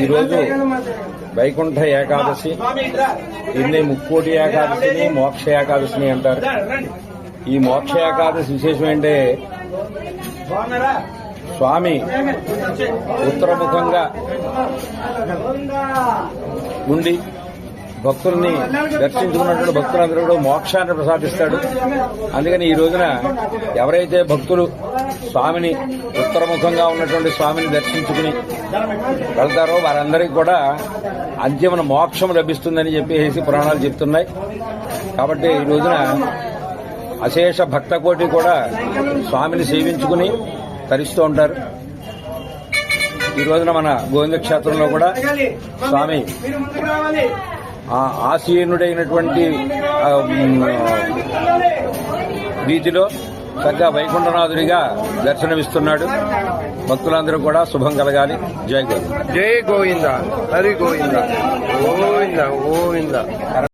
ఈరోజు వైకుంఠ ఏకాదశి, దీన్ని ముక్కోటి ఏకాదశిని మోక్ష ఏకాదశిని అంటారు. ఈ మోక్ష ఏకాదశి విశేషం ఏంటంటే స్వామి ఉత్తరముఖంగా ఉండి భక్తుల్ని దర్శించుకున్నటువంటి భక్తులందరూ కూడా మోక్షాన్ని ప్రసాదిస్తాడు. అందుకని ఈ రోజున ఎవరైతే భక్తులు స్వామిని ఉత్తరముఖంగా ఉన్నటువంటి స్వామిని దర్శించుకుని వెళ్తారో వారందరికీ కూడా అంతిమ మోక్షం లభిస్తుందని చెప్పేసి పురాణాలు చెప్తున్నాయి. కాబట్టి ఈ రోజున అశేష భక్తకోటి కూడా స్వామిని సేవించుకుని తరిస్తూ ఉంటారు. ఈ రోజున మన గోవింద క్షేత్రంలో కూడా స్వామి ఆసీనుడైనటువంటి రీతిలో చక్కగా వైకుంఠనాథుడిగా దర్శనమిస్తున్నాడు. భక్తులందరూ కూడా శుభం కలగాలి. జై గోవింద. జై గోవింద, హరి గోవింద, గోవింద గోవింద.